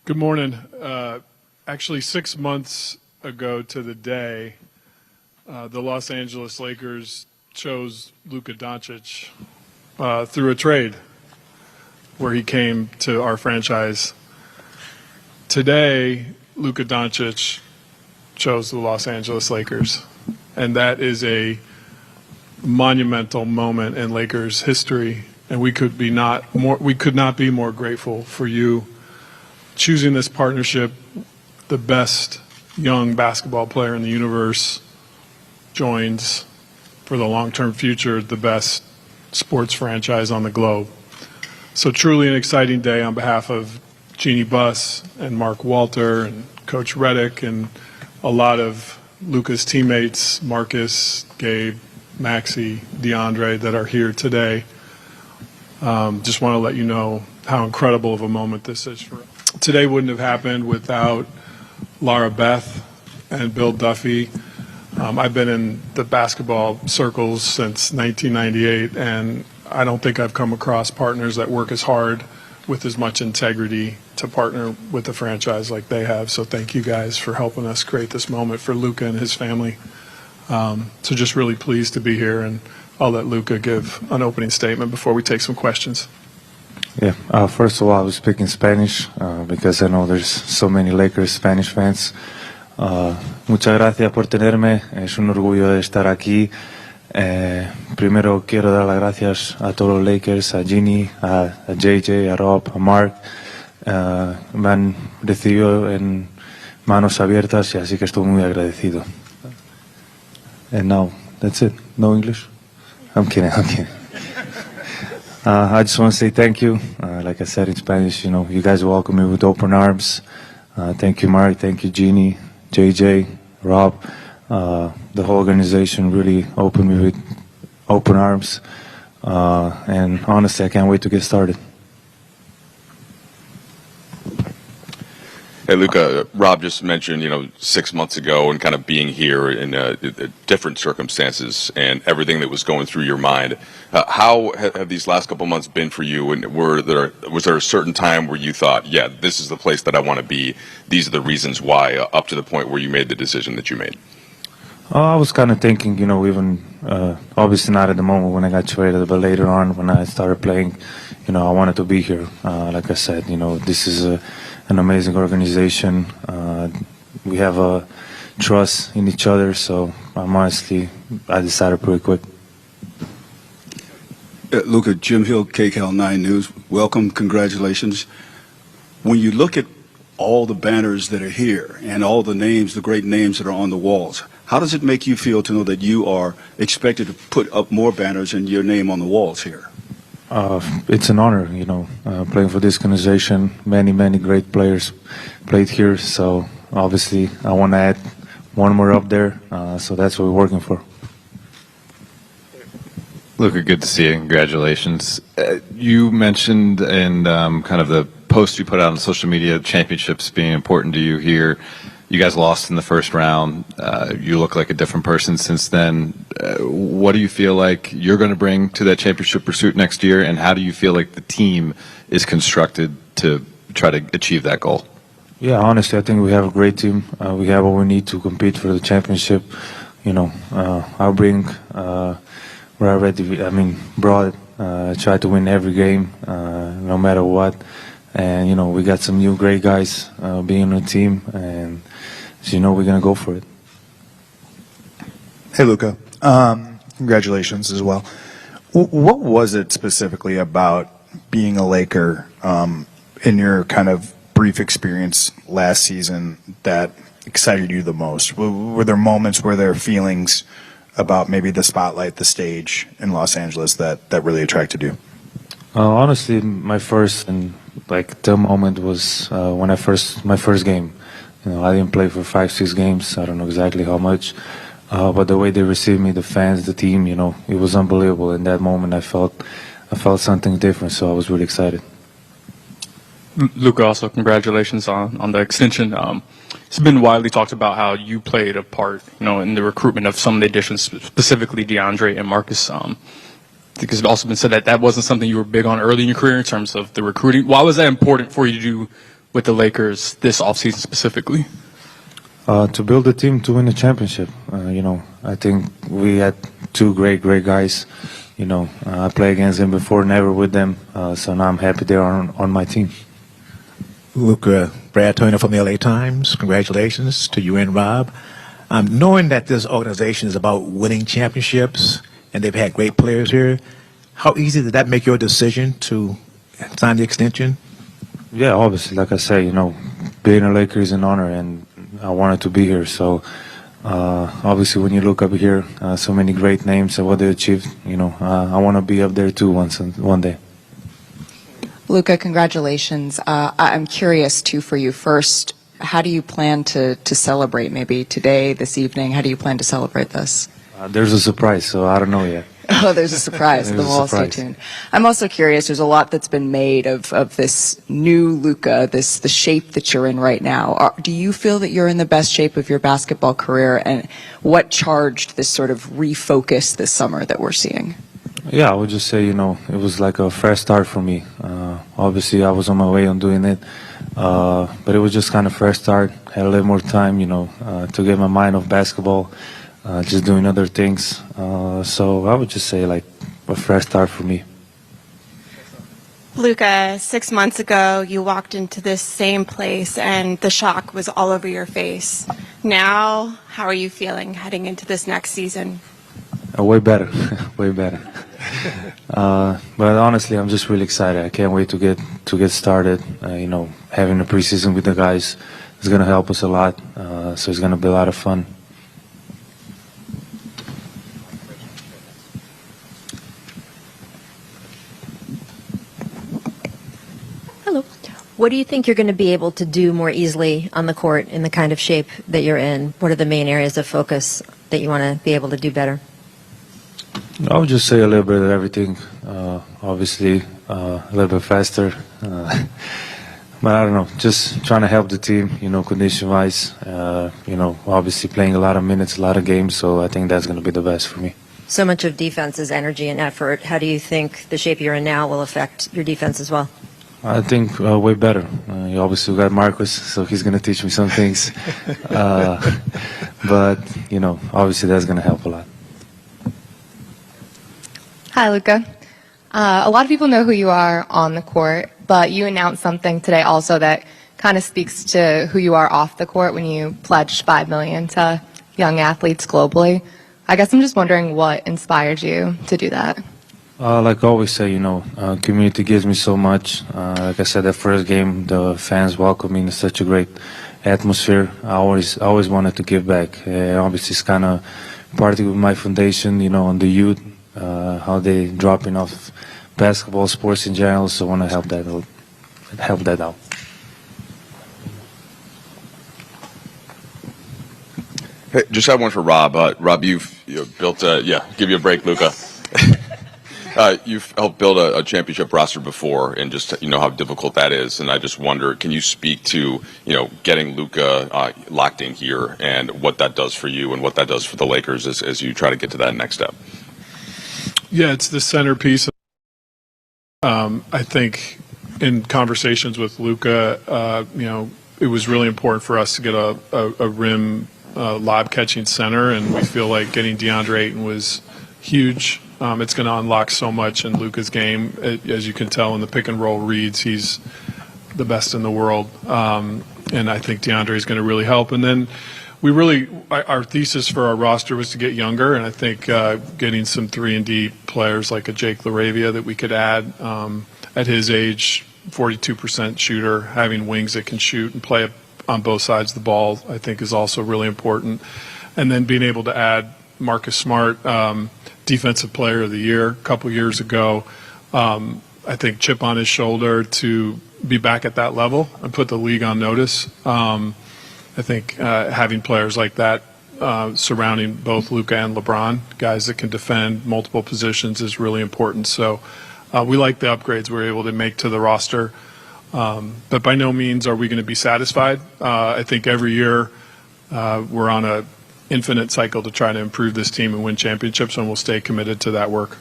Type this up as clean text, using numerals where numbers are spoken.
Good morning. Actually, 6 months ago to the day, the Los Angeles Lakers chose Luka Doncic through a trade where he came to our franchise. Today, Luka Doncic chose the Los Angeles Lakers, and that is a monumental moment in Lakers history, and we could not be more grateful for you choosing this partnership. The best young basketball player in the universe joins, for the long-term future, the best sports franchise on the globe. So truly an exciting day on behalf of Jeannie Buss and Mark Walter and Coach Reddick and a lot of Luka's teammates, Marcus, Gabe, Maxie, DeAndre, that are here today. Just want to let you know how incredible of a moment this is for us. Today wouldn't have happened without Laura Beth and Bill Duffy. I've been in the basketball circles since 1998, and I don't think I've come across partners that work as hard with as much integrity to partner with the franchise like they have. So thank you guys for helping us create this moment for Luka and his family. So just really pleased to be here, and I'll let Luka give an opening statement before we take some questions. Yeah, first of all, I was speaking Spanish because I know there's so many Lakers Spanish fans. Muchas gracias por tenerme, es un orgullo de estar aquí. Primero quiero dar las gracias a todos los Lakers, a Ginny, a JJ, a Rob, a Mark. Me han recibido en manos abiertas y así que estoy muy agradecido. And now, that's it. No English? I'm kidding. I just want to say thank you. Like I said in Spanish, you guys welcome me with open arms. Thank you, Mark. Thank you, Jeannie, JJ, Rob. The whole organization really opened me with open arms. And honestly, I can't wait to get started. Hey, Luka, Rob just mentioned, 6 months ago and kind of being here in different circumstances and everything that was going through your mind. How have these last couple months been for you? And was there a certain time where you thought, yeah, this is the place that I want to be? These are the reasons why, up to the point where you made the decision that you made? I was kind of thinking, even obviously not at the moment when I got traded, but later on when I started playing, I wanted to be here. Like I said, this is an amazing organization. We have a trust in each other, so I decided pretty quick. Luka, Jim Hill, KCAL 9 News. Welcome, congratulations. When you look at all the banners that are here and all the names, the great names that are on the walls, how does it make you feel to know that you are expected to put up more banners and your name on the walls here? It's an honor, playing for this organization. Many great players played here, so obviously I want to add one more up there, so that's what we're working for. Luka, good to see you. Congratulations. You mentioned in kind of the post you put out on social media, championships being important to you here. You guys lost in the first round. You look like a different person since then. What do you feel like you're going to bring to that championship pursuit next year, and how do you feel like the team is constructed to try to achieve that goal? Yeah, honestly, I think we have a great team. We have what we need to compete for the championship. I'll bring what I already brought. Try to win every game, no matter what. And, we got some new great guys being on the team, and we're going to go for it. Hey, Luka. Congratulations as well. What was it specifically about being a Laker in your kind of brief experience last season that excited you the most? Were there moments, were there feelings about maybe the spotlight, the stage in Los Angeles that really attracted you? Honestly, my first and the moment was when my first game. I didn't play for 5-6 games. I don't know exactly how much, but the way they received me, the fans, the team, it was unbelievable. In that moment, I felt something different, so I was really excited. Luka, also congratulations on the extension. It's been widely talked about how you played a part, in the recruitment of some of the additions, specifically DeAndre and Marcus. I think it's also been said that wasn't something you were big on early in your career in terms of the recruiting. Why was that important for you to do with the Lakers this offseason specifically? To build a team to win a championship. I think we had two great guys. I played against them before, never with them. So now I'm happy they're on my team. Luka, Brad Turner from the LA Times. Congratulations to you and Rob. Knowing that this organization is about winning championships and they've had great players here, how easy did that make your decision to sign the extension? Yeah, obviously, like I say, being a Laker is an honor, and I wanted to be here. So, obviously, when you look up here, so many great names and what they achieved, I want to be up there too one day. Luka, congratulations. I'm curious too for you. First, how do you plan to celebrate? Maybe today, this evening. How do you plan to celebrate this? There's a surprise, so I don't know yet. Oh, there's a surprise. There's Then we'll all stay tuned. I'm also curious. There's a lot that's been made of this new Luka, the shape that you're in right now. Do you feel that you're in the best shape of your basketball career? And what charged this sort of refocus this summer that we're seeing? Yeah, I would just say, it was like a fresh start for me. Obviously, I was on my way on doing it, but it was just kind of fresh start. Had a little more time, to get my mind off basketball, just doing other things. So I would just say like a fresh start for me. Luka, 6 months ago, you walked into this same place and the shock was all over your face. Now, how are you feeling heading into this next season? Way better, way better. But honestly, I'm just really excited. I can't wait to get started. Having a preseason with the guys is going to help us a lot. So it's going to be a lot of fun. Hello. What do you think you're going to be able to do more easily on the court in the kind of shape that you're in? What are the main areas of focus that you want to be able to do better? I would just say a little bit of everything. Obviously, a little bit faster. But I don't know, just trying to help the team, condition-wise. Obviously playing a lot of minutes, a lot of games, so I think that's going to be the best for me. So much of defense is energy and effort. How do you think the shape you're in now will affect your defense as well? I think way better. You obviously got Marcus, so he's going to teach me some things. But, obviously that's going to help a lot. Hi, Luka. A lot of people know who you are on the court, but you announced something today also that kind of speaks to who you are off the court when you pledged $5 million to young athletes globally. I guess I'm just wondering what inspired you to do that. Like I always say, community gives me so much. Like I said, that first game, the fans welcomed me in such a great atmosphere. I always wanted to give back. Obviously, it's kind of partly with my foundation, on the youth, how they dropping off basketball, sports in general. So I want to help that out. Hey, just have one for Rob. Rob, you've built give you a break, Luka. You've helped build a championship roster before, and just how difficult that is. And I just wonder, can you speak to getting Luka locked in here and what that does for you and what that does for the Lakers as you try to get to that next step? Yeah, it's the centerpiece. I think in conversations with Luka, it was really important for us to get a rim lob catching center, and we feel like getting DeAndre Ayton was huge. It's going to unlock so much in Luka's game. As you can tell in the pick and roll reads, he's the best in the world. And I think DeAndre is going to really help. And then our thesis for our roster was to get younger. And I think getting some 3-and-D players like a Jake LaRavia that we could add at his age, 42% shooter, having wings that can shoot and play on both sides of the ball, I think is also really important. And then being able to add Marcus Smart, Defensive Player of the Year a couple years ago. I think chip on his shoulder to be back at that level and put the league on notice. I think having players like that surrounding both Luka and LeBron, guys that can defend multiple positions, is really important. So we like the upgrades we're able to make to the roster. But by no means are we going to be satisfied. I think every year we're on a infinite cycle to try to improve this team and win championships, and we'll stay committed to that work.